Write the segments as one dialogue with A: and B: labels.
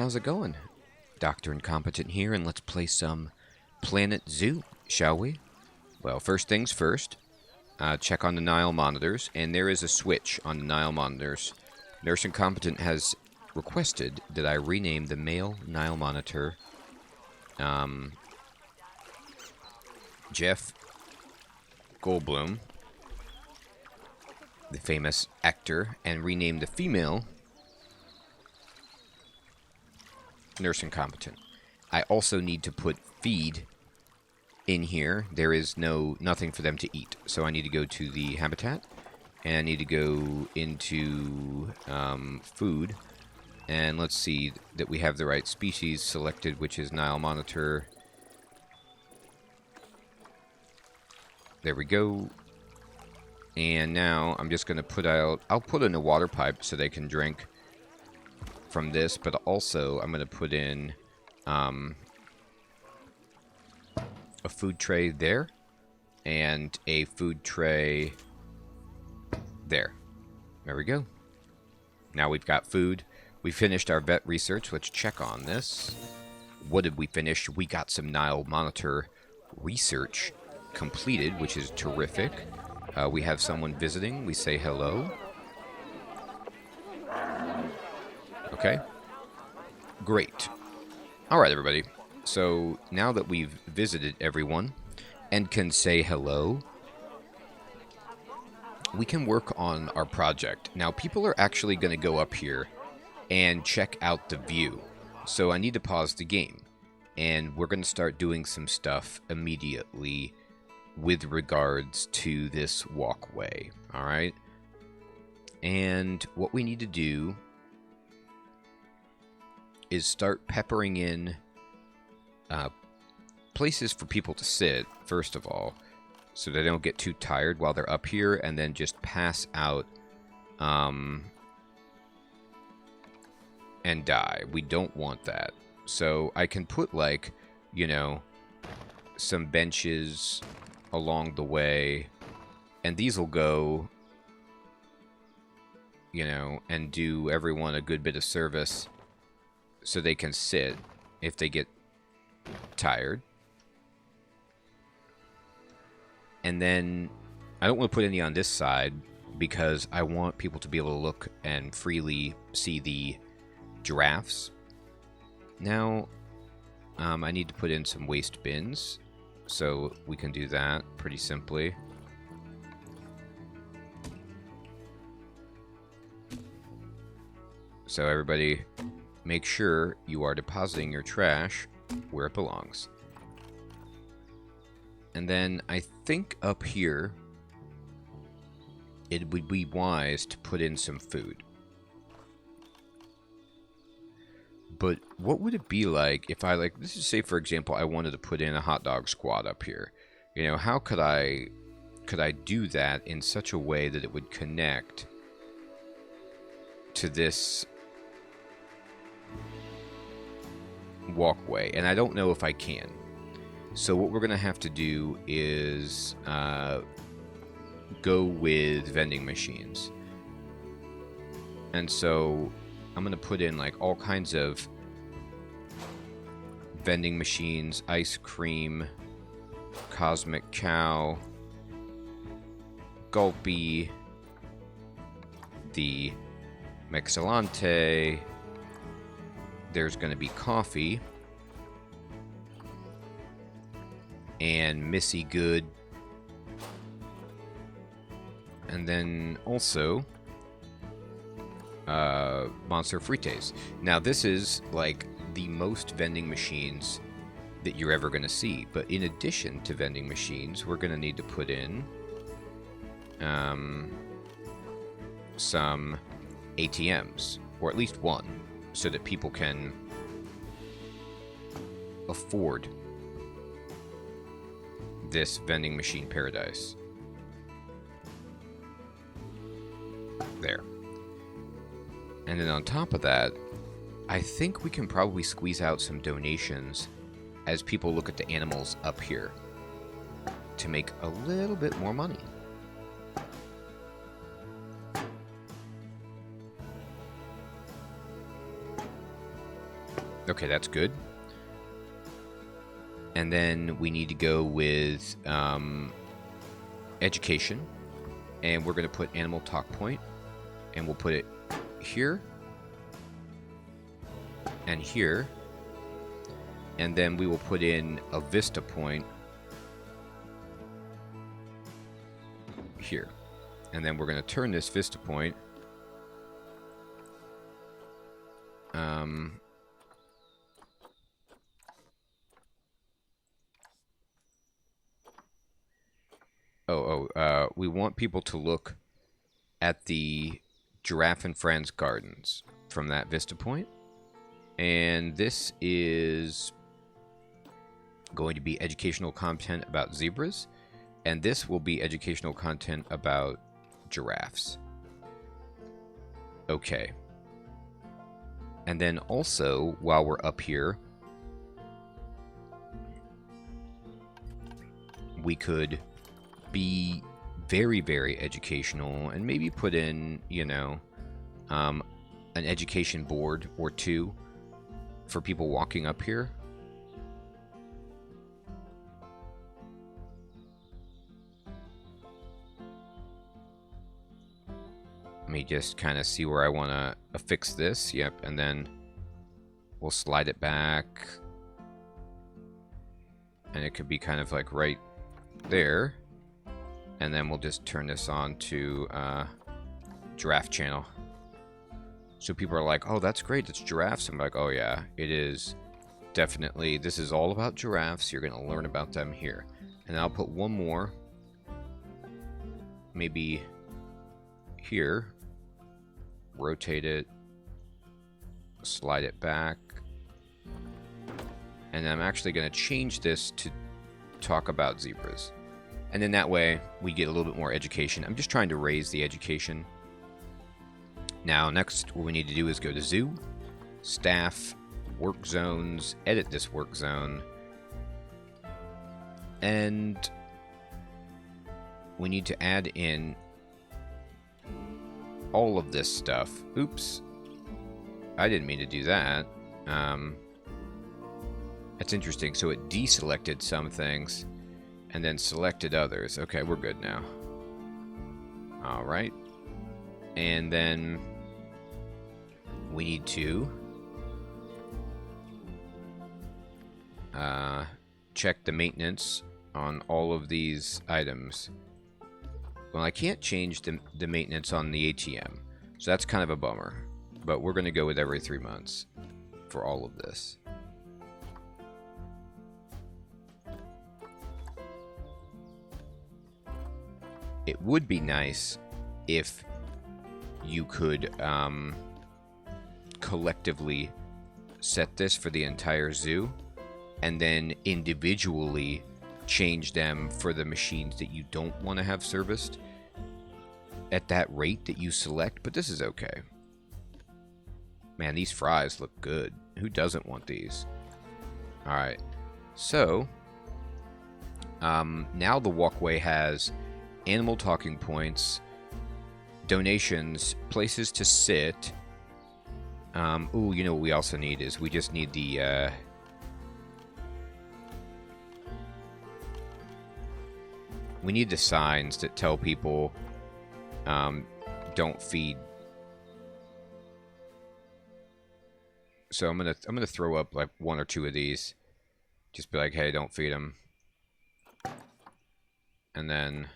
A: how's it going? Dr. Incompetent here, and let's play some Planet Zoo, shall we? Well, first things first, check on the Nile monitors, and there is a switch on the Nile monitors. Nurse Incompetent has requested that I rename the male Nile monitor Jeff Goldblum, the famous actor, and rename the female Nurse Incompetent. I also need to put feed in here. There is nothing for them to eat, so I need to go to the habitat, and I need to go into food, and let's see that we have the right species selected, which is Nile monitor. There we go. And now I'm just going to put out, I'll put in a water pipe so they can drink from this, but also I'm going to put in a food tray there and a food tray there. There we go. Now we've got food. We finished our vet research. Let's check on this. What did we finish? We got some Nile monitor research completed, which is terrific. We have someone visiting. We say hello. Okay. Great. All right, everybody. So now that we've visited everyone and can say hello, we can work on our project. Now, people are actually going to go up here and check out the view. So I need to pause the game. And we're going to start doing some stuff immediately with regards to this walkway. All right. And what we need to do is start peppering in places for people to sit, first of all, so they don't get too tired while they're up here and then just pass out and die. We don't want that. So I can put, like, you know, some benches along the way, and these will go, you know, and do everyone a good bit of service so they can sit if they get tired. And then I don't want to put any on this side because I want people to be able to look and freely see the giraffes. Now, I need to put in some waste bins, so we can do that pretty simply. So everybody, make sure you are depositing your trash where it belongs. And then I think up here, it would be wise to put in some food. But what would it be like if I, like, let's just say, for example, I wanted to put in a hot dog squad up here. You know, how could I do that in such a way that it would connect to this walkway? And I don't know if I can. So what we're going to have to do is go with vending machines. And so I'm going to put in, like, all kinds of vending machines, ice cream, Cosmic Cow, Gulpy, the Mexilante, there's going to be coffee, and Missy Good, and then also Monster Frites. Now this is like the most vending machines that you're ever going to see, but in addition to vending machines, we're going to need to put in some ATMs, or at least one, so that people can afford this vending machine paradise. There. And then on top of that, I think we can probably squeeze out some donations as people look at the animals up here to make a little bit more money. Okay, that's good. And then we need to go with education. And we're going to put animal talk point. And we'll put it here. And here. And then we will put in a vista point here. And then we're going to turn this vista point we want people to look at the Giraffe and Friends gardens from that vista point. And this is going to be educational content about zebras. And this will be educational content about giraffes. Okay. And then also, while we're up here, we could be very, very educational and maybe put in, you know, an education board or two for people walking up here. Let me just kind of see where I want to affix this. Yep, and then we'll slide it back. And it could be kind of like right there. And then we'll just turn this on to giraffe channel. So people are like, oh, that's great, it's giraffes. I'm like, oh yeah, it is definitely. This is all about giraffes. You're going to learn about them here. And I'll put one more. Maybe here. Rotate it. Slide it back. And I'm actually going to change this to talk about zebras. And then that way, we get a little bit more education. I'm just trying to raise the education. Now, next, what we need to do is go to Zoo, Staff, Work Zones, edit this work zone. And we need to add in all of this stuff. Oops. I didn't mean to do that. That's interesting. So it deselected some things and then selected others. Okay, we're good now. All right. And then we need to check the maintenance on all of these items. Well, I can't change the maintenance on the ATM, so that's kind of a bummer. But we're going to go with every 3 months for all of this. It would be nice if you could collectively set this for the entire zoo and then individually change them for the machines that you don't want to have serviced at that rate that you select, but this is okay. Man, these fries look good. Who doesn't want these? Alright, so now the walkway has animal talking points, donations, places to sit. Ooh, you know what we also need is we just need the we need the signs that tell people don't feed. So I'm gonna throw up like 1 or 2 of these. Just be like, hey, don't feed them. And then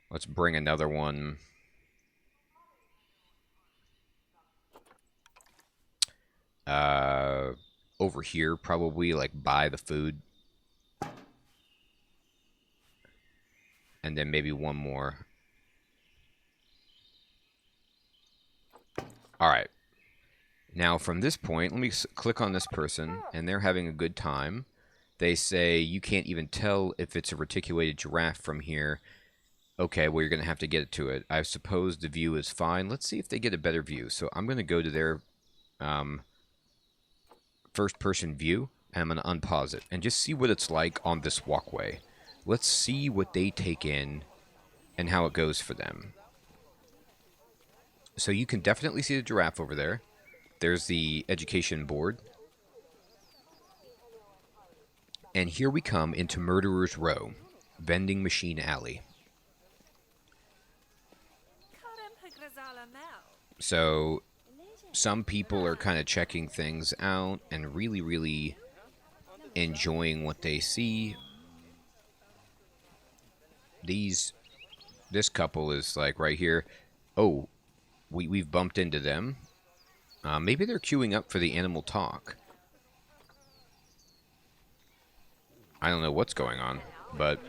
A: let's bring another one. Over here, probably, like, by the food. And then maybe one more. Alright. Now, from this point, let me click on this person, and they're having a good time. They say, you can't even tell if it's a reticulated giraffe from here. Okay, well, you're going to have to get to it. I suppose the view is fine. Let's see if they get a better view. So I'm going to go to their first-person view, and I'm going to unpause it and just see what it's like on this walkway. Let's see what they take in and how it goes for them. So you can definitely see the giraffe over there. There's the education board. And here we come into Murderer's Row, vending machine alley. So some people are kind of checking things out and really, really enjoying what they see. This couple is like right here. Oh, we've bumped into them. Maybe they're queuing up for the animal talk. I don't know what's going on, but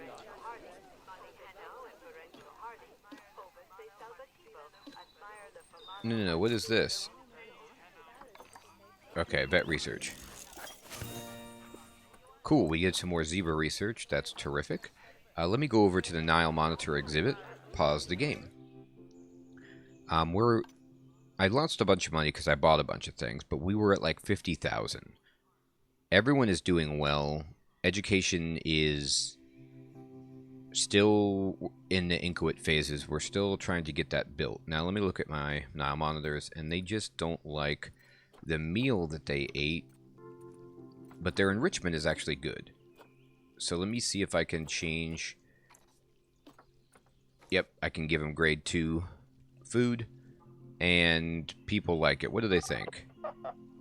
A: no, what is this? Okay, vet research. Cool, we get some more zebra research. That's terrific. Let me go over to the Nile monitor exhibit. Pause the game. I lost a bunch of money because I bought a bunch of things, but we were at like 50,000. Everyone is doing well. Education is still in the inchoate phases. We're still trying to get that built. Now let me look at my Nile monitors, and they just don't like the meal that they ate, but their enrichment is actually good. So let me see if I can change. Yep, I can give them grade 2 food, and people like it. What do they think?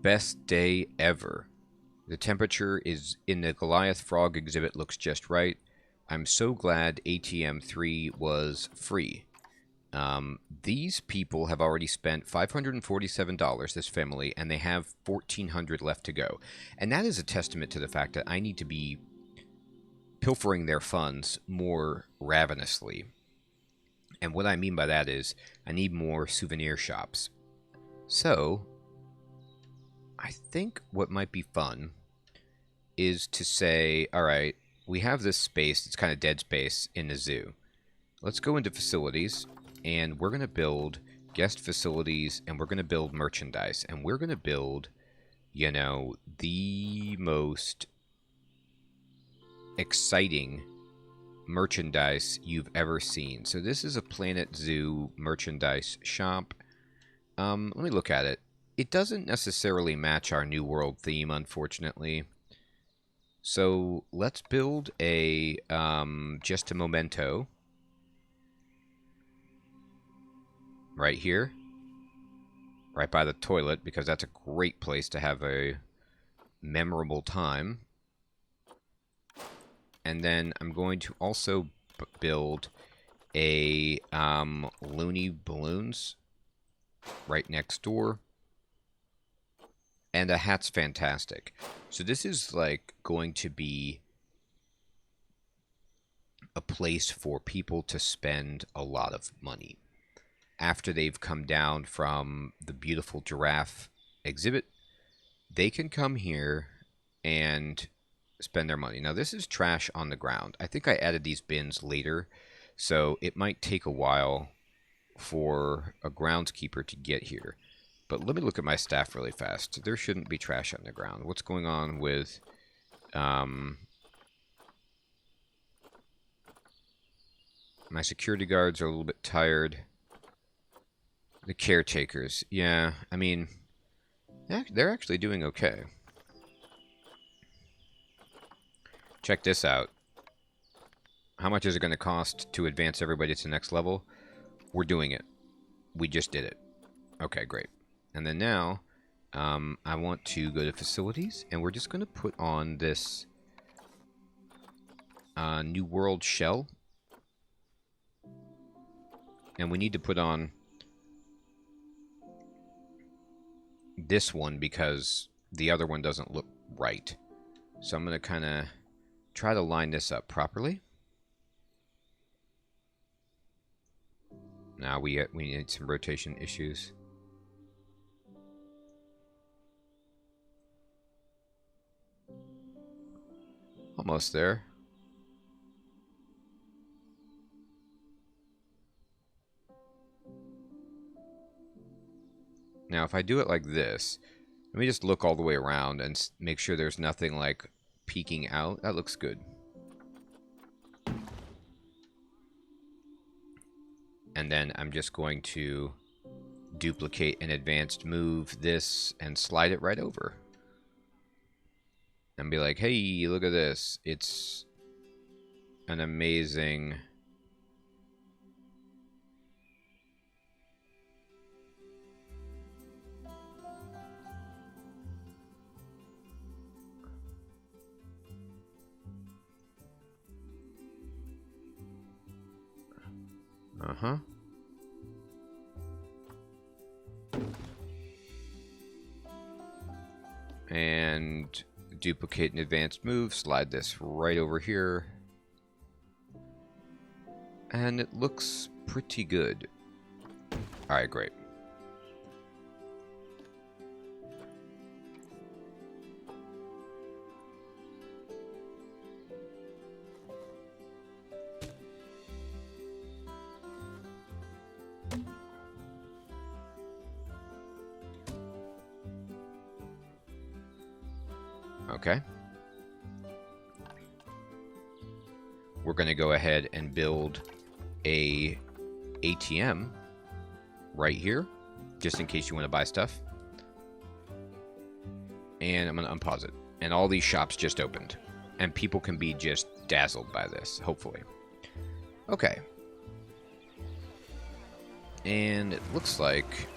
A: Best day ever. The temperature is in the Goliath Frog exhibit looks just right. I'm so glad ATM 3 was free. These people have already spent $547, this family, and they have $1,400 left to go. And that is a testament to the fact that I need to be pilfering their funds more ravenously. And what I mean by that is I need more souvenir shops. So, I think what might be fun is to say, all right, we have this space, it's kind of dead space in the zoo. Let's go into facilities, and we're going to build guest facilities, and we're going to build merchandise, and we're going to build, you know, the most exciting merchandise you've ever seen. So this is a Planet Zoo merchandise shop. Let me look at it. It doesn't necessarily match our New World theme, unfortunately. So let's build a just a memento right here, right by the toilet, because that's a great place to have a memorable time. And then I'm going to also build a Looney Balloons right next door. And the hat's fantastic. So this is like going to be a place for people to spend a lot of money. After they've come down from the beautiful giraffe exhibit, they can come here and spend their money. Now this is trash on the ground. I think I added these bins later, so it might take a while for a groundskeeper to get here. But let me look at my staff really fast. There shouldn't be trash on the ground. What's going on with my security guards are a little bit tired. The caretakers, yeah, I mean, they're actually doing okay. Check this out. How much is it going to cost to advance everybody to the next level? We're doing it. We just did it. Okay, great. And then now, I want to go to facilities, and we're just going to put on this New World shell. And we need to put on this one because the other one doesn't look right. So I'm going to kind of try to line this up properly. Now we need some rotation issues. Almost there. Now if I do it like this, let me just look all the way around and make sure there's nothing like peeking out. That looks good. And then I'm just going to duplicate an advanced move this and slide it right over. And be like, hey, look at this. It's an amazing... Uh-huh. And duplicate an advanced move, slide this right over here. And it looks pretty good. Alright, great. Okay. We're going to go ahead and build a ATM right here, just in case you want to buy stuff. And I'm going to unpause it. And all these shops just opened. And people can be just dazzled by this, hopefully. Okay. And it looks like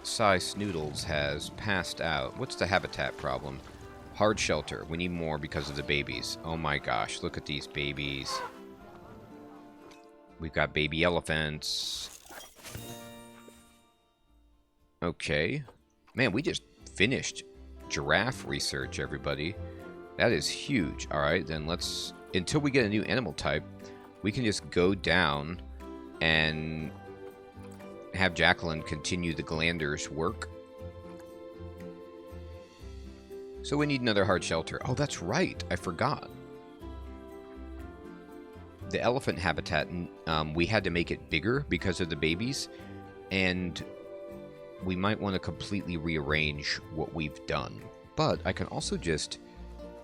A: Cy Snoodles has passed out. What's the habitat problem? Hard shelter. We need more because of the babies. Oh my gosh, look at these babies. We've got baby elephants. Okay. Man, we just finished giraffe research, everybody. That is huge. Alright, then let's... Until we get a new animal type, we can just go down and have Jacqueline continue the Glander's work. So we need another hard shelter. Oh, that's right. I forgot. The elephant habitat, we had to make it bigger because of the babies. And we might want to completely rearrange what we've done. But I can also just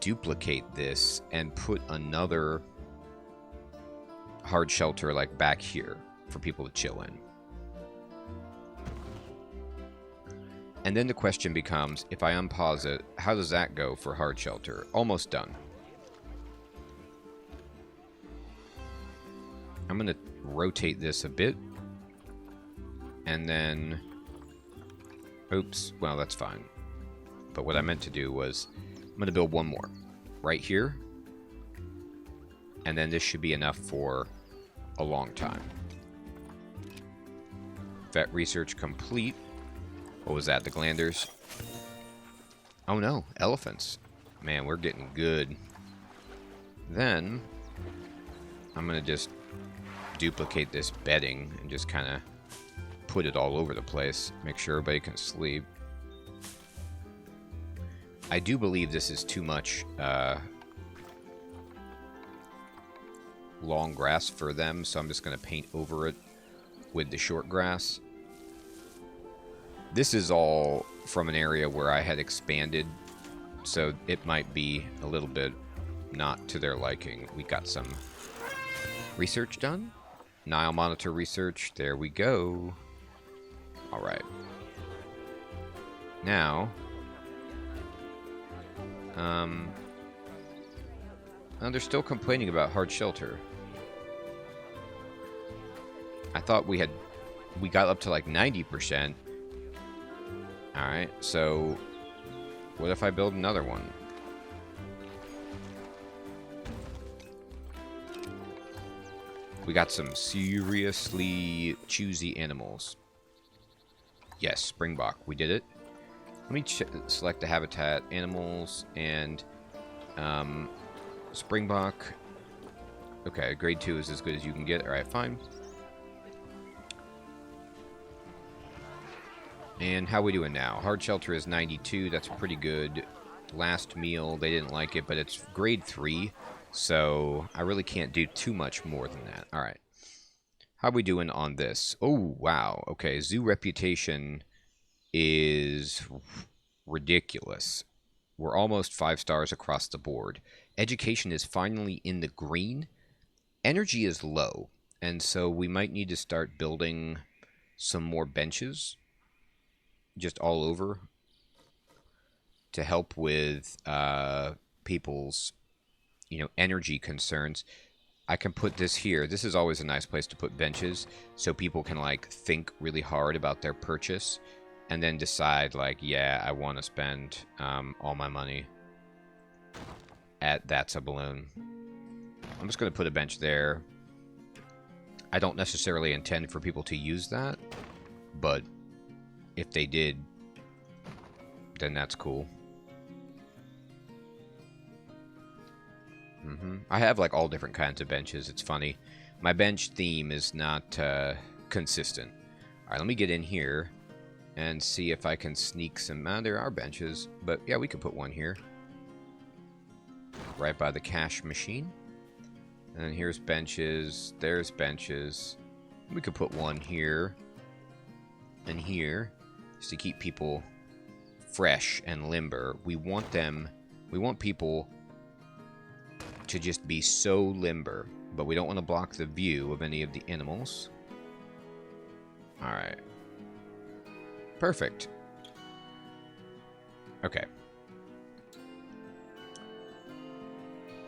A: duplicate this and put another hard shelter like back here for people to chill in. And then the question becomes, if I unpause it, how does that go for hard shelter? Almost done. I'm going to rotate this a bit. And then... Oops. Well, that's fine. But what I meant to do was, I'm going to build one more. Right here. And then this should be enough for a long time. Vet research complete. What was that? The glanders? Oh no, elephants. Man, we're getting good. Then, I'm going to just duplicate this bedding and just kind of put it all over the place. Make sure everybody can sleep. I do believe this is too much long grass for them, so I'm just going to paint over it with the short grass. This is all from an area where I had expanded, so it might be a little bit not to their liking. We got some research done. Nile monitor research. There we go. All right. Now, and they're still complaining about hard shelter. I thought we got up to like 90%. Alright, so what if I build another one? We got some seriously choosy animals. Yes, Springbok, we did it. Let me select the habitat, animals, and Springbok. Okay, grade 2 is as good as you can get. Alright, fine. And how we doing now? Hard shelter is 92. That's pretty good. Last meal, they didn't like it, but it's grade 3. So I really can't do too much more than that. All right. How we doing on this? Oh, wow. Okay, zoo reputation is ridiculous. We're almost 5 stars across the board. Education is finally in the green. Energy is low. And so we might need to start building some more benches. just all over to help with people's, energy concerns. I can put this here. This is always a nice place to put benches so people can, like, think really hard about their purchase and then decide, like, yeah, I want to spend all my money at That's a Balloon. I'm just going to put a bench there. I don't necessarily intend for people to use that, but if they did, then that's cool. I have, like, all different kinds of benches. It's funny. My bench theme is not consistent. Alright, let me get in here and see if I can sneak some... there are benches, but yeah, we could put one here. Right by the cash machine. And then here's benches. There's benches. We could put one here and here just to keep people fresh and limber. We want people to just be so limber, but we don't want to block the view of any of the animals. Alright. Perfect. Okay.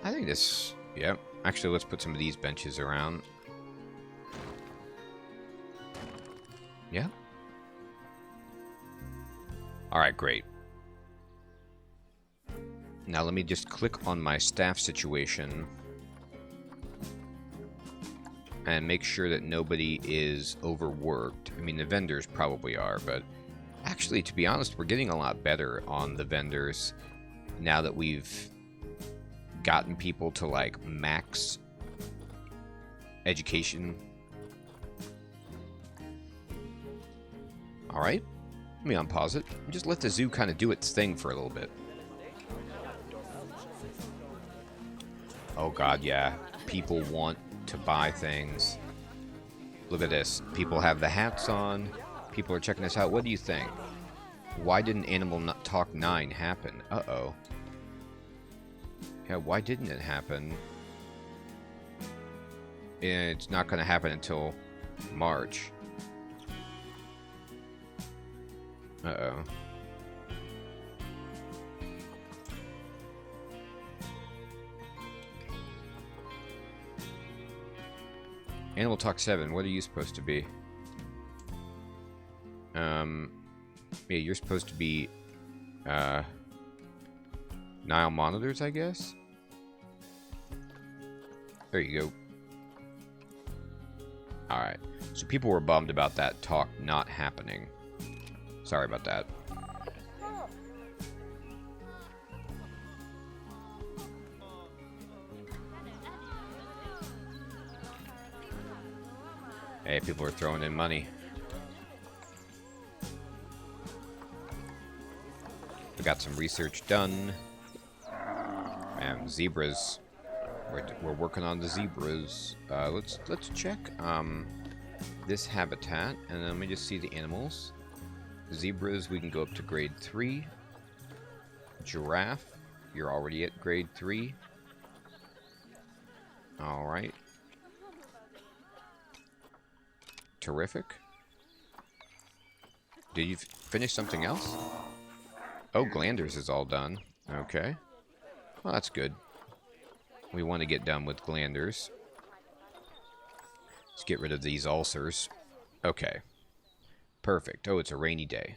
A: I think this... Yep. Actually, let's put some of these benches around. Yeah. Alright, great. Now let me just click on my staff situation and make sure that nobody is overworked. I mean, the vendors probably are, but actually, to be honest, we're getting a lot better on the vendors now that we've gotten people to, like, max education. Alright, let me unpause it and just let the zoo kind of do its thing for a little bit. Oh god, yeah. People want to buy things. Look at this. People have the hats on. People are checking this out. What do you think? Why didn't Animal Talk 9 happen? Uh-oh. Yeah, why didn't it happen? It's not going to happen until March. Uh-oh. Animal Talk 7, what are you supposed to be? Yeah, you're supposed to be, Nile monitors, I guess? There you go. Alright, so people were bummed about that talk not happening. Sorry about that. Hey, people are throwing in money. We got some research done. And zebras. We're working on the zebras. Let's check this habitat, and then let me just see the animals. Zebras, we can go up to grade 3. Giraffe, you're already at grade 3. All right. Terrific. Did you finish something else? Oh, glanders is all done. Okay. Well, that's good. We want to get done with glanders. Let's get rid of these ulcers. Okay. Perfect. Oh, it's a rainy day.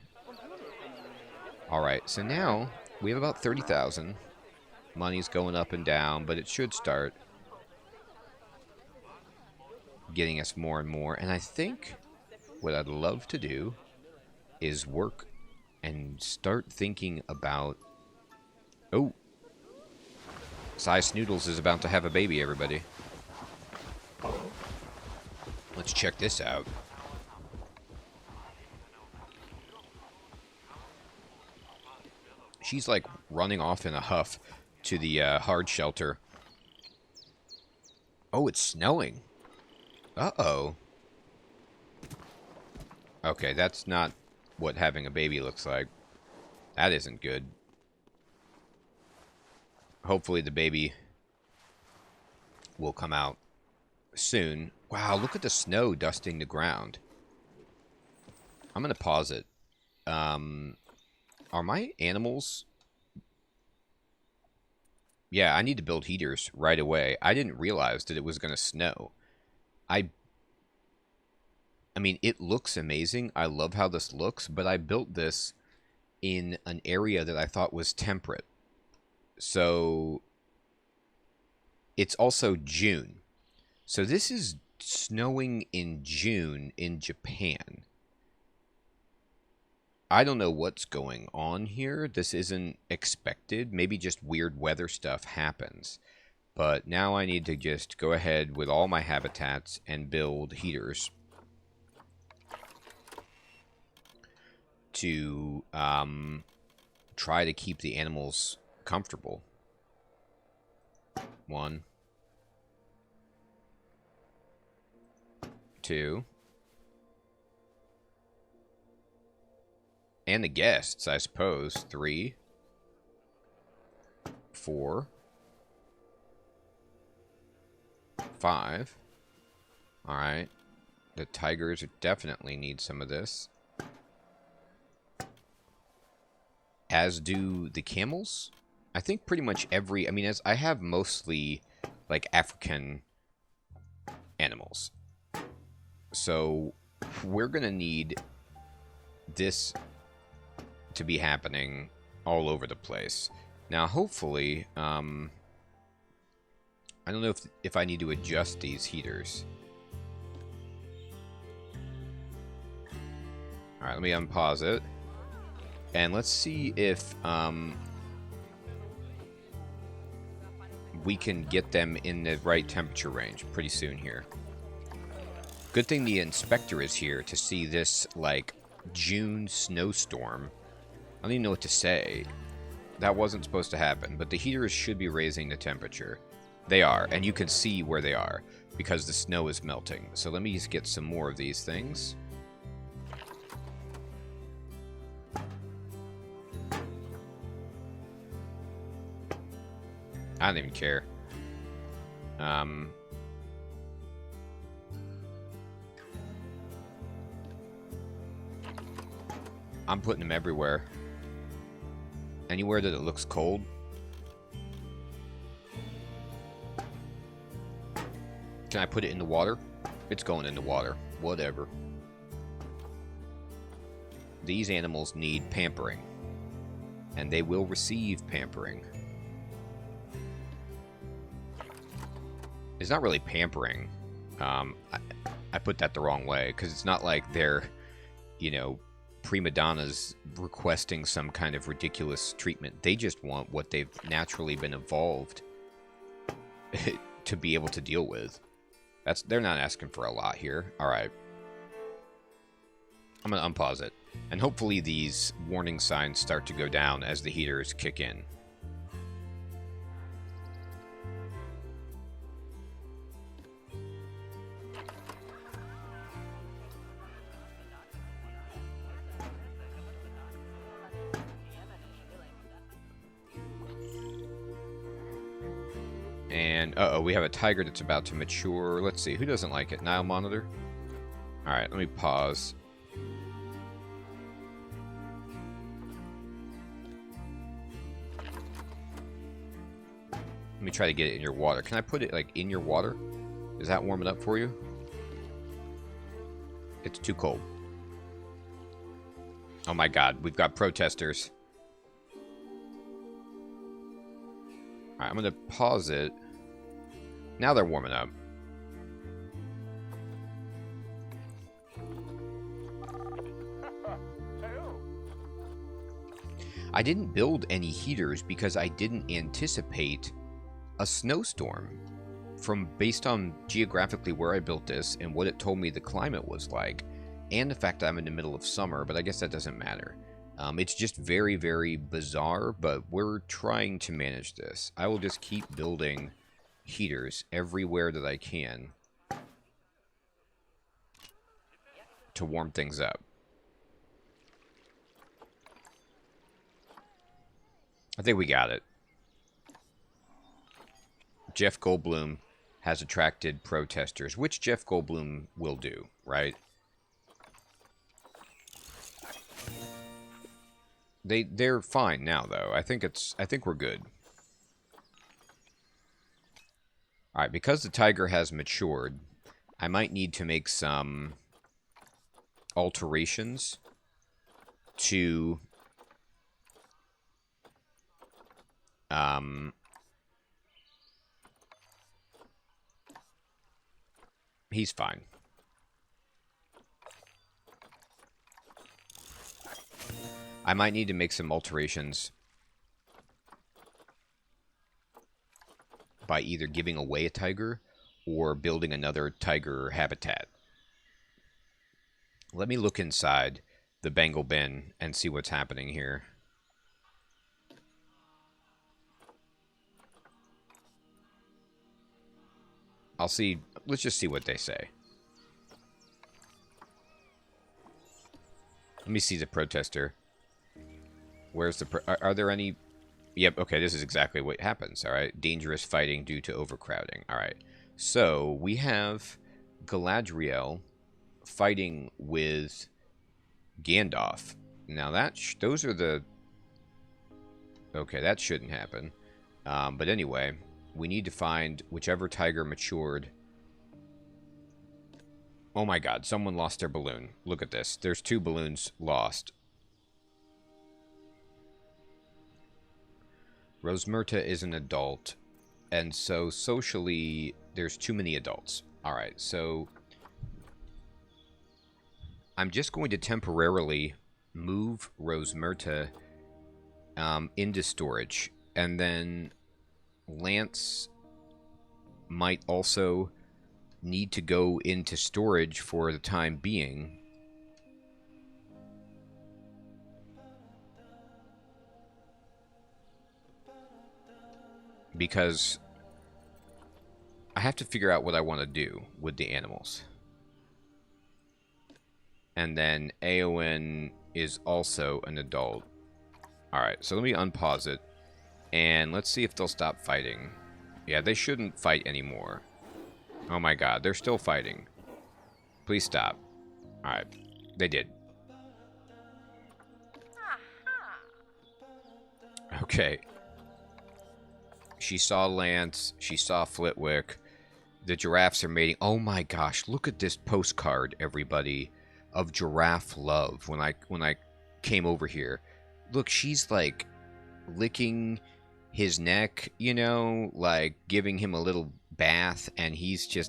A: Alright, so now we have about 30,000. Money's going up and down, but it should start getting us more and more. And I think what I'd love to do is work and start thinking about... Oh! Size Snoodles is about to have a baby, everybody. Let's check this out. She's like running off in a huff to the hard shelter. Oh, it's snowing. Uh-oh. Okay, that's not what having a baby looks like. That isn't good. Hopefully the baby will come out soon. Wow, look at the snow dusting the ground. I'm going to pause it Are my animals... Yeah, I need to build heaters right away. I didn't realize that it was going to snow. I mean, it looks amazing. I love how this looks, but I built this in an area that I thought was temperate. So it's also June. So this is snowing in June in Japan. I don't know what's going on here. This isn't expected. Maybe just weird weather stuff happens. But now I need to just go ahead with all my habitats and build heaters to try to keep the animals comfortable. 1, 2, and the guests, I suppose. 3, 4, 5. Alright. The tigers definitely need some of this. As do the camels. I think pretty much every... I mean, as I have mostly, like, African animals. So, we're going to need this to be happening all over the place. Now, hopefully, I don't know if I need to adjust these heaters. Alright, let me unpause it. And let's see if we can get them in the right temperature range pretty soon here. Good thing the inspector is here to see this, like, June snowstorm. I don't even know what to say. That wasn't supposed to happen, but the heaters should be raising the temperature. They are, and you can see where they are, because the snow is melting. So let me just get some more of these things. I don't even care. I'm putting them everywhere. Anywhere that it looks cold. Can I put it in the water? It's going in the water. Whatever. These animals need pampering. And they will receive pampering. It's not really pampering. I put that the wrong way, because it's not like they're, you know, prima donnas requesting some kind of ridiculous treatment. They just want what they've naturally been evolved to be able to deal with. They're not asking for a lot here. Alright. I'm going to unpause it. And hopefully these warning signs start to go down as the heaters kick in. And, uh-oh, we have a tiger that's about to mature. Let's see, who doesn't like it? Nile monitor? Alright, let me pause. Let me try to get it in your water. Can I put it, like, in your water? Is that warming up for you? It's too cold. Oh my god, we've got protesters. Alright, I'm gonna pause it. Now they're warming up. I didn't build any heaters because I didn't anticipate a snowstorm. Based on geographically where I built this and what it told me the climate was like, and the fact that I'm in the middle of summer, but I guess that doesn't matter. It's just very, very bizarre, but we're trying to manage this. I will just keep building heaters everywhere that I can to warm things up. I think we got it. Jeff Goldblum has attracted protesters, which Jeff Goldblum will do, right? They're fine now, though. I think we're good. All right, because the tiger has matured, I might need to make some alterations to he's fine. I might need to make some alterations by either giving away a tiger or building another tiger habitat. Let me look inside the Bengal bin and see what's happening here. I'll see. Let's just see what they say. Let me see the protester. Where's the... Are there any... Yep, okay, this is exactly what happens, alright? Dangerous fighting due to overcrowding. Alright, so we have Galadriel fighting with Gandalf. Now, those are the... Okay, that shouldn't happen. But anyway, we need to find whichever tiger matured. Oh my god, someone lost their balloon. Look at this. There's 2 balloons lost. Rosmerta is an adult, and so socially, there's too many adults. Alright, so I'm just going to temporarily move Rosmerta into storage, and then Lance might also need to go into storage for the time being. Because I have to figure out what I want to do with the animals. And then Aowen is also an adult. Alright, so let me unpause it. And let's see if they'll stop fighting. Yeah, they shouldn't fight anymore. Oh my god, they're still fighting. Please stop. Alright, they did. Okay. She saw Lance. She saw Flitwick. The giraffes are mating. Oh my gosh, look at this postcard, everybody, of giraffe love when I came over here. Look, she's like licking his neck, you know, like giving him a little bath, and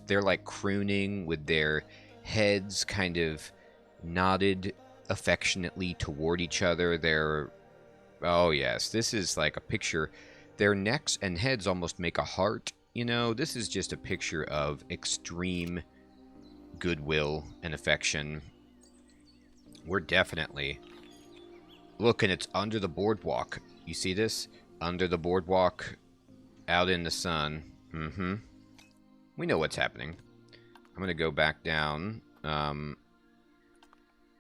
A: they're like crooning with their heads kind of nodded affectionately toward each other. Oh yes, this is like a picture. Their necks and heads almost make a heart, you know. This is just a picture of extreme goodwill and affection. We're definitely... Look, and it's under the boardwalk. You see this? Under the boardwalk, out in the sun. Mm-hmm. We know what's happening. I'm going to go back down. I'm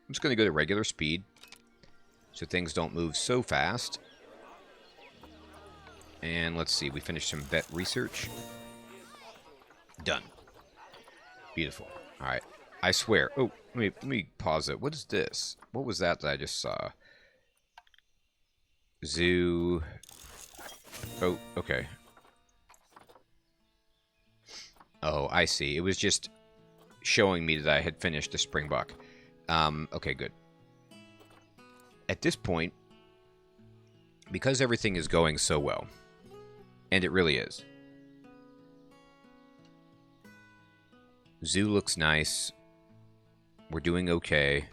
A: just going to go to regular speed so things don't move so fast. And let's see, we finished some vet research. Done. Beautiful. Alright. I swear. Oh, let me pause it. What is this? What was that I just saw? Zoo. Oh, okay. Oh, I see. It was just showing me that I had finished the springbuck. Okay, good. At this point, because everything is going so well, and it really is. Zoo looks nice. We're doing okay.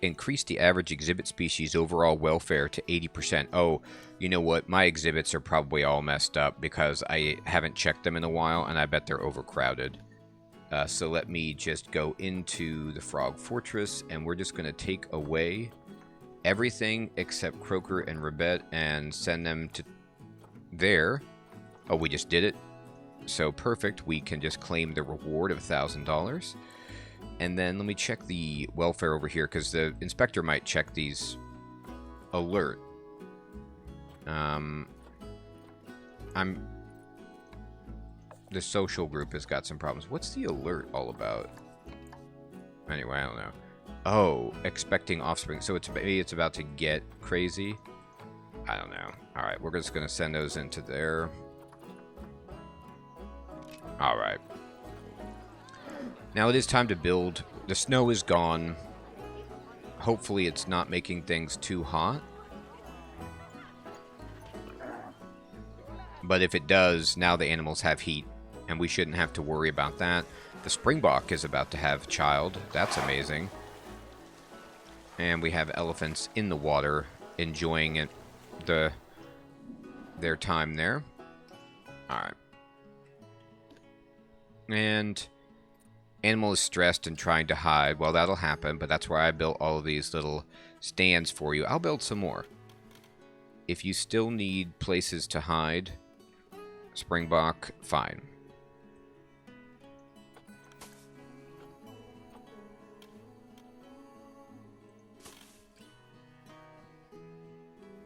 A: Increase the average exhibit species overall welfare to 80%. Oh, you know what? My exhibits are probably all messed up because I haven't checked them in a while, and I bet they're overcrowded. So let me just go into the Frog Fortress, and we're just going to take away everything except Croaker and Rebet and send them to there. Oh, we just did it. So perfect. We can just claim the reward of $1,000. And then let me check the welfare over here, because the inspector might check these alert. the social group has got some problems. What's the alert all about? Anyway, I don't know. Oh, expecting offspring. So maybe it's about to get crazy. I don't know. All right, we're just going to send those into there. All right. Now it is time to build. The snow is gone. Hopefully it's not making things too hot. But if it does, now the animals have heat, and we shouldn't have to worry about that. The springbok is about to have a child. That's amazing. And we have elephants in the water enjoying it, their time there. Alright. And animal is stressed and trying to hide. Well, that'll happen, but that's why I built all of these little stands for you. I'll build some more. If you still need places to hide, springbok, fine.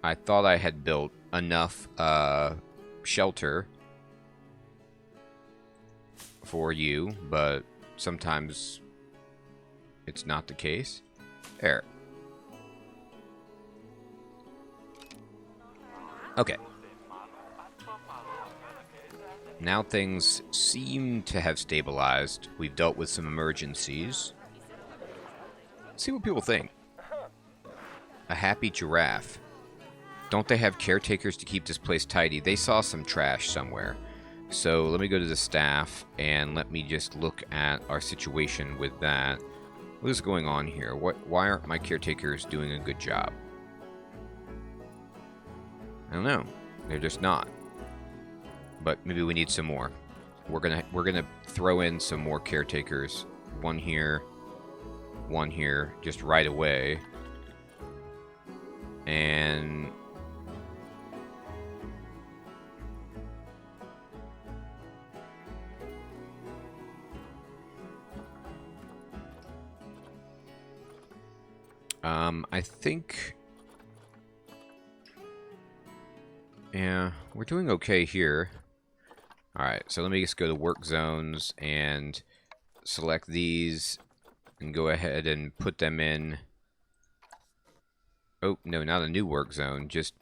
A: I thought I had built enough shelter for you, but sometimes it's not the case. There. Okay. Now things seem to have stabilized. We've dealt with some emergencies. Let's see what people think. A happy giraffe. Don't they have caretakers to keep this place tidy? They saw some trash somewhere. So let me go to the staff and let me just look at our situation with that. What is going on here? Why aren't my caretakers doing a good job? I don't know. They're just not. But maybe we need some more. We're gonna throw in some more caretakers. One here, just right away. And I think, yeah, we're doing okay here. Alright, so let me just go to work zones and select these and go ahead and put them in. Oh, no, not a new work zone, just...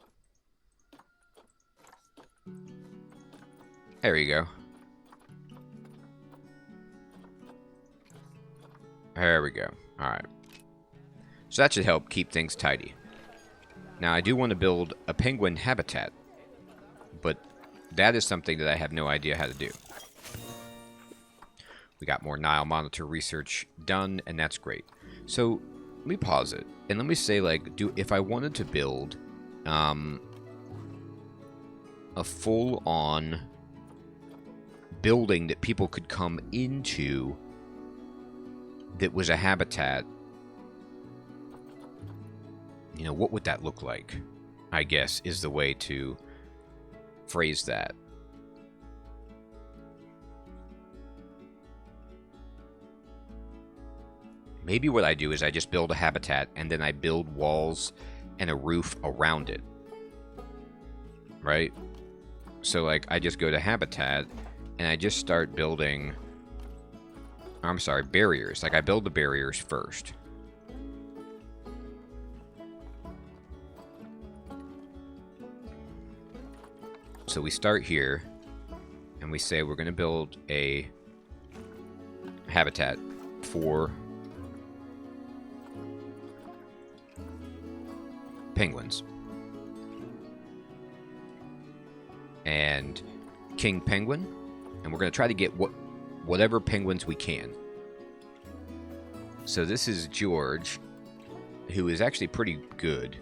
A: There you go. There we go. Alright. So that should help keep things tidy. Now, I do want to build a penguin habitat, but that is something that I have no idea how to do. We got more Nile monitor research done, and that's great. So, let me pause it, and let me say, like, if I wanted to build a full-on building that people could come into that was a habitat, you know, what would that look like? I guess is the way to phrase that. Maybe what I do is I just build a habitat and then I build walls and a roof around it. Right? So, like, I just go to habitat and I just start building... I'm sorry, barriers. Like, I build the barriers first. So we start here, and we say we're going to build a habitat for penguins. And king penguin, and we're going to try to get whatever penguins we can. So this is George, who is actually pretty good.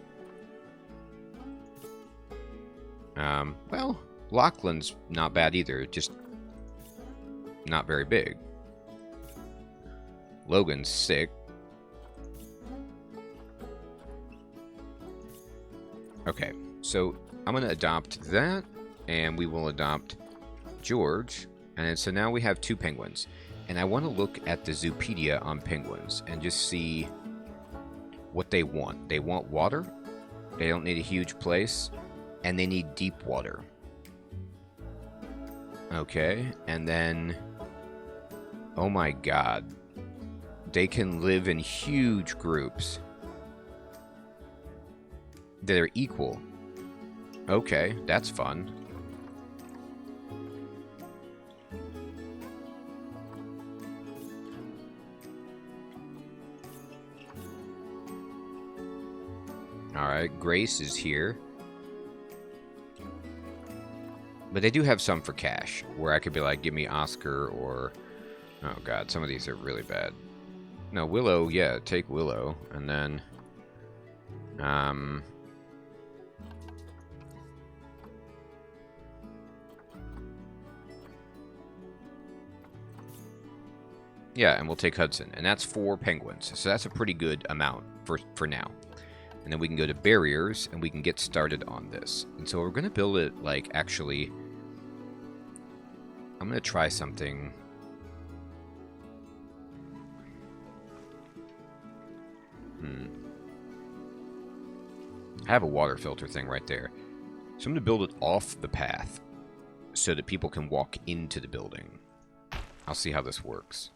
A: Well, Lachlan's not bad either, just not very big. Logan's sick. Okay, so I'm going to adopt that, and we will adopt George. And so now we have 2 penguins. And I want to look at the Zoopedia on penguins and just see what they want. They want water. They don't need a huge place. And they need deep water. Okay, and then... Oh my god. They can live in huge groups that are equal. Okay, that's fun. Alright, Grace is here. But they do have some for cash, where I could be like, give me Oscar or... Oh god, some of these are really bad. No, Willow, yeah, take Willow, and then... Yeah, and we'll take Hudson. And that's 4 penguins. So that's a pretty good amount for now. And then we can go to barriers, and we can get started on this. And so we're going to build it, like, actually... I'm going to try something... I have a water filter thing right there. So I'm going to build it off the path so that people can walk into the building. I'll see how this works.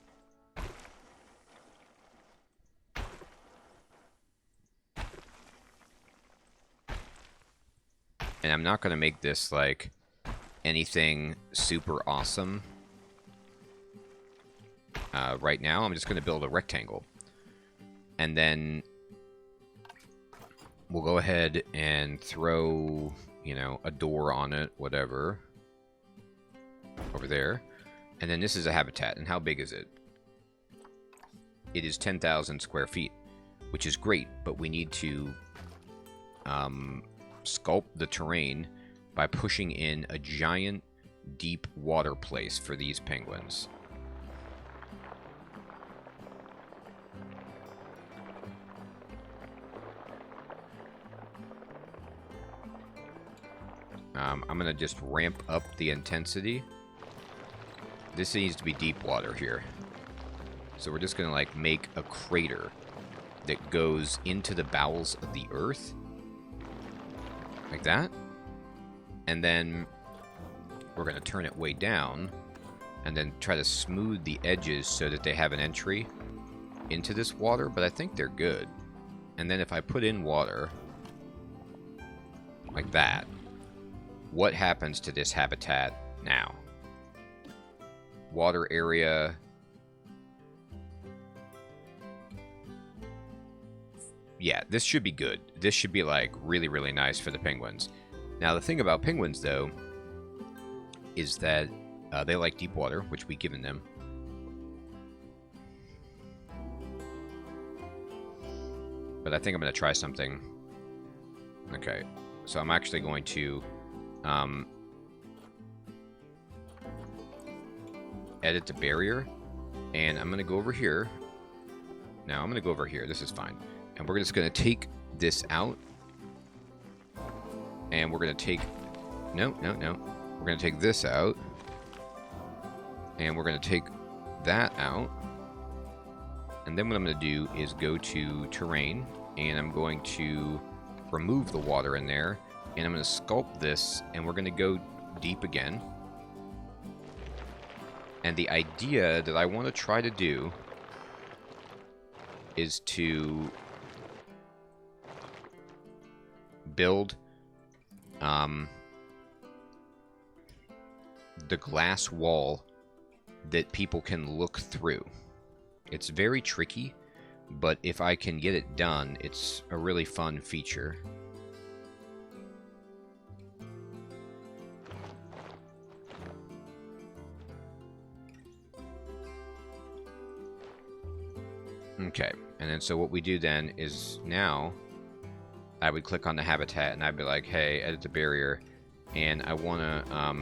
A: And I'm not going to make this, like, anything super awesome right now. I'm just going to build a rectangle. And then we'll go ahead and throw, you know, a door on it, whatever. Over there. And then this is a habitat. And how big is it? It is 10,000 square feet, which is great, but we need to sculpt the terrain by pushing in a giant deep water place for these penguins. I'm going to just ramp up the intensity. This needs to be deep water here. So we're just going to, like, make a crater that goes into the bowels of the earth. Like that. And then we're going to turn it way down. And then try to smooth the edges so that they have an entry into this water. But I think they're good. And then if I put in water, like that, what happens to this habitat now? Water area. Yeah, this should be good. This should be, like, really, really nice for the penguins. Now, the thing about penguins, though, is that they like deep water, which we've given them. But I think I'm going to try something. Okay, so I'm actually going to edit the barrier, and I'm going to go over here. Now, I'm going to go over here. This is fine. And we're just going to take this out. And we're going to take... No. We're going to take this out. And we're going to take that out. And then what I'm going to do is go to terrain. And I'm going to remove the water in there. And I'm going to sculpt this. And we're going to go deep again. And the idea that I want to try to do is to build the glass wall that people can look through. It's very tricky, but if I can get it done, it's a really fun feature. Okay, and then so what we do then is now I would click on the habitat and I'd be like, hey, edit the barrier, and I want to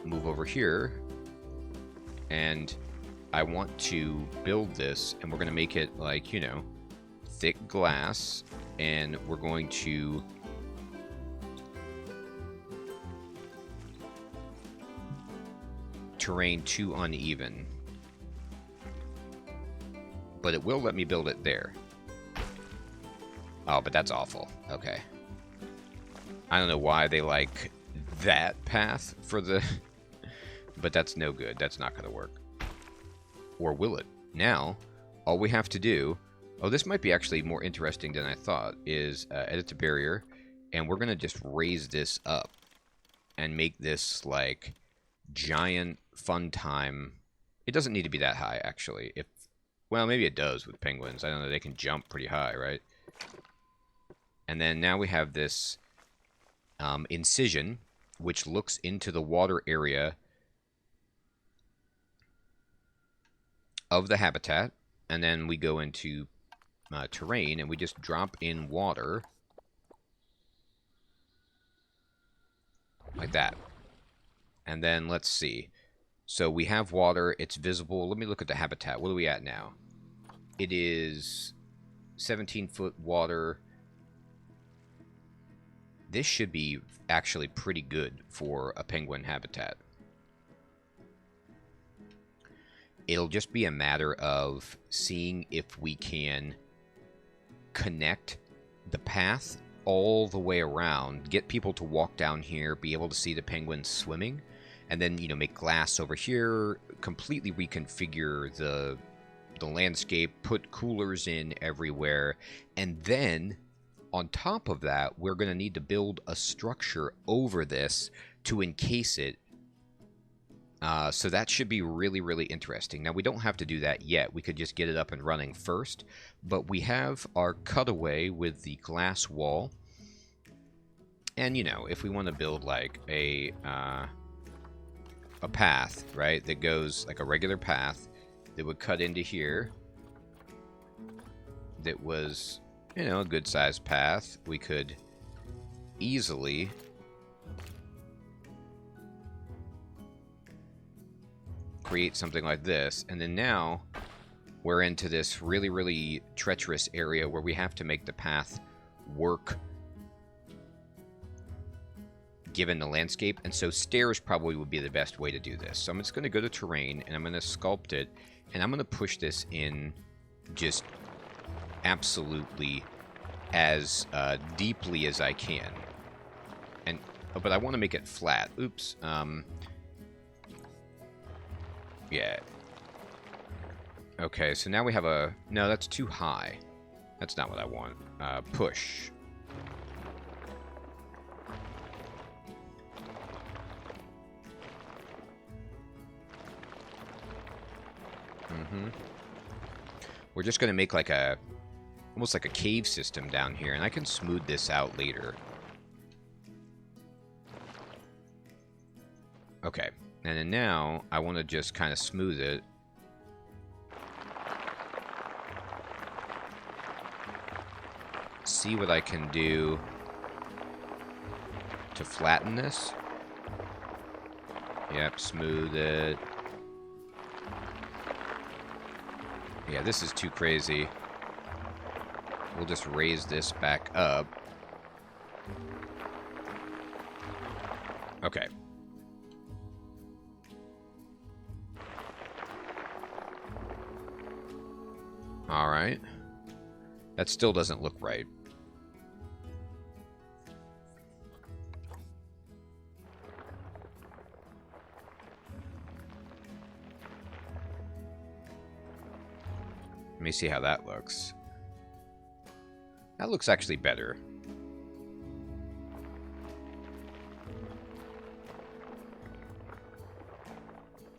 A: move over here, and I want to build this, and we're going to make it, like, you know, thick glass, and we're going to terrain too uneven. But it will let me build it there. Oh, but that's awful. Okay. I don't know why they like that path for the But that's no good. That's not going to work. Or will it? Now, all we have to do... Oh, this might be actually more interesting than I thought, is edit the barrier, and we're going to just raise this up and make this, like, giant fun time. It doesn't need to be that high, actually. Well, maybe it does with penguins. I don't know. They can jump pretty high, right? And then now we have this incision, which looks into the water area of the habitat. And then we go into terrain, and we just drop in water. Like that. And then, let's see. So we have water. It's visible. Let me look at the habitat. What are we at now? It is 17-foot water. This should be actually pretty good for a penguin habitat. It'll just be a matter of seeing if we can connect the path all the way around, get people to walk down here, be able to see the penguins swimming, and then, you know, make glass over here, completely reconfigure the landscape, put coolers in everywhere, and then on top of that, we're going to need to build a structure over this to encase it. So that should be really, really interesting. Now, we don't have to do that yet. We could just get it up and running first. But we have our cutaway with the glass wall. And, you know, if we want to build, like, a path, right, that goes, like, a regular path that would cut into here, that was, you know, a good-sized path, we could easily... create something like this, and then now we're into this really, really treacherous area where we have to make the path work given the landscape, and so stairs probably would be the best way to do this. So I'm just going to go to terrain, and I'm going to sculpt it, and I'm going to push this in just absolutely as deeply as I can. And but I want to make it flat. Oops. Yeah. Okay, so now we have a... No, that's too high. That's not what I want. Push. We're just going to make like a... almost like a cave system down here, and I can smooth this out later. Okay. And then now, I want to just kind of smooth it. See what I can do to flatten this. Yep, smooth it. Yeah, this is too crazy. We'll just raise this back up. Okay. Alright. That still doesn't look right. Let me see how that looks. That looks actually better.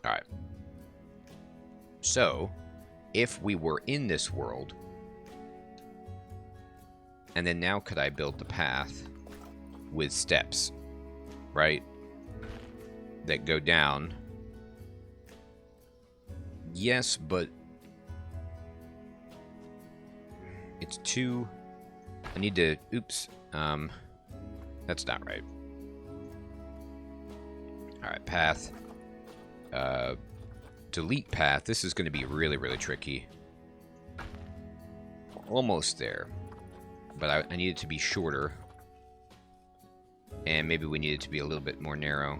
A: Alright. So... if we were in this world, and then now could I build the path with steps, right, that go down? Yes, but it's too... I need to... Oops. That's not right. Alright, path. Delete path. This is going to be really, really tricky. Almost there. But I need it to be shorter. And maybe we need it to be a little bit more narrow.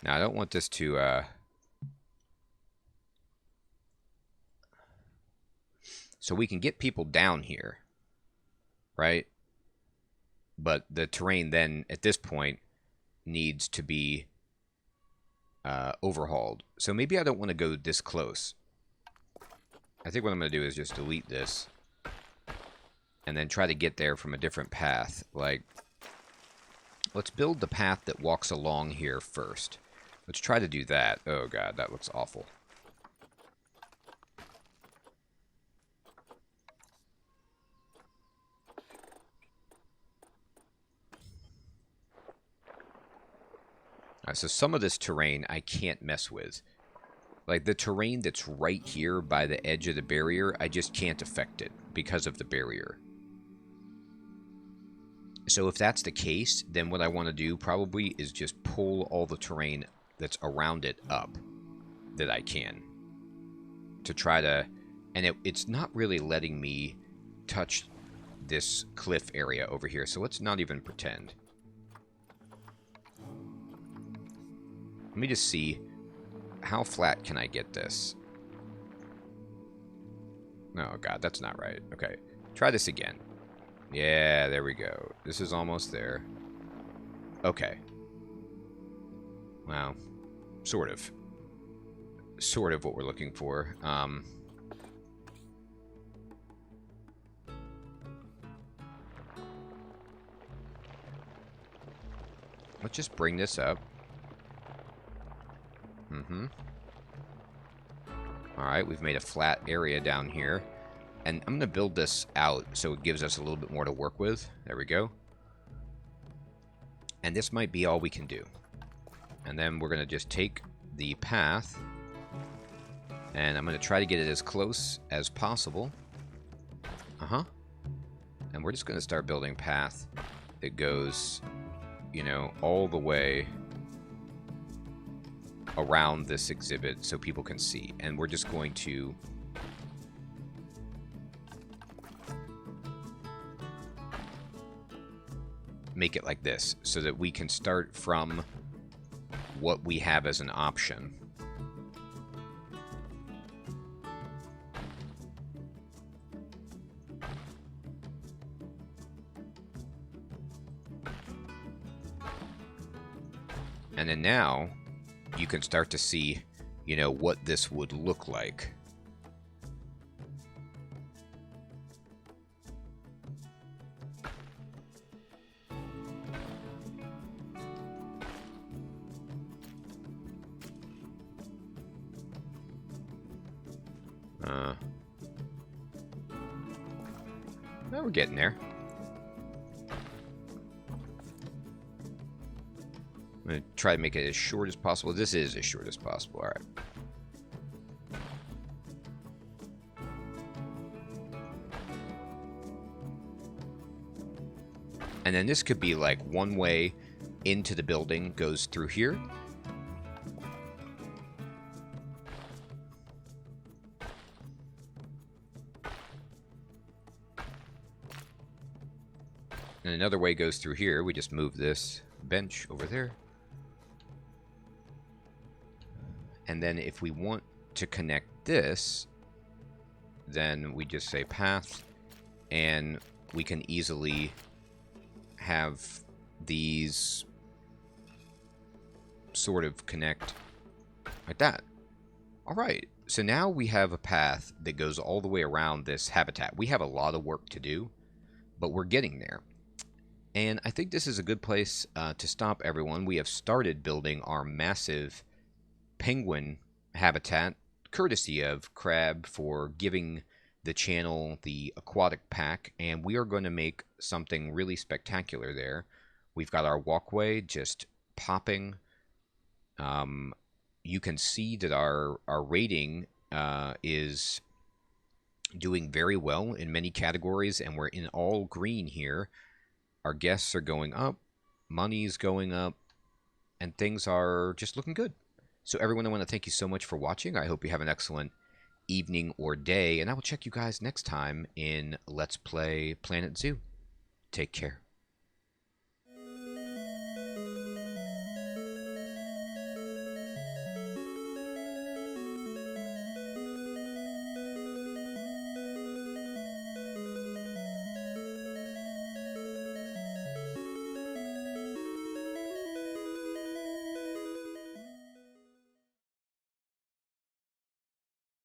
A: Now, I don't want this to... So we can get people down here, right? But the terrain then, at this point, needs to be overhauled. So maybe I don't want to go this close. I think what I'm going to do is just delete this. And then try to get there from a different path. Like, let's build the path that walks along here first. Let's try to do that. Oh god, that looks awful. Alright, so some of this terrain I can't mess with. Like, the terrain that's right here by the edge of the barrier, I just can't affect it because of the barrier. So if that's the case, then what I want to do probably is just pull all the terrain that's around it up that I can. To try to... And it's not really letting me touch this cliff area over here, so let's not even pretend. Let me just see, how flat can I get this? Oh god, that's not right. Okay, try this again. Yeah, there we go. This is almost there. Okay. Wow. Sort of. Sort of what we're looking for. Let's just bring this up. Alright, we've made a flat area down here. And I'm going to build this out so it gives us a little bit more to work with. There we go. And this might be all we can do. And then we're going to just take the path. And I'm going to try to get it as close as possible. And we're just going to start building a path that goes, you know, all the way around this exhibit so people can see. And we're just going to make it like this so that we can start from what we have as an option. And then now you can start to see, you know, what this would look like. Well, we're getting there. I'm going to try to make it as short as possible. This is as short as possible. All right. And then this could be like one way into the building goes through here. And another way goes through here. We just move this bench over there. And then if we want to connect this, then we just say path, and we can easily have these sort of connect like that. All right, so now we have a path that goes all the way around this habitat. We have a lot of work to do, but we're getting there. And I think this is a good place to stop, everyone. We have started building our massive penguin habitat, courtesy of Crab for giving the channel the aquatic pack, and we are going to make something really spectacular there. We've got our walkway just popping. You can see that our rating is doing very well in many categories, and we're in all green here. Our guests are going up, money's going up, and things are just looking good. So everyone, I want to thank you so much for watching. I hope you have an excellent evening or day, and I will check you guys next time in Let's Play Planet Zoo. Take care.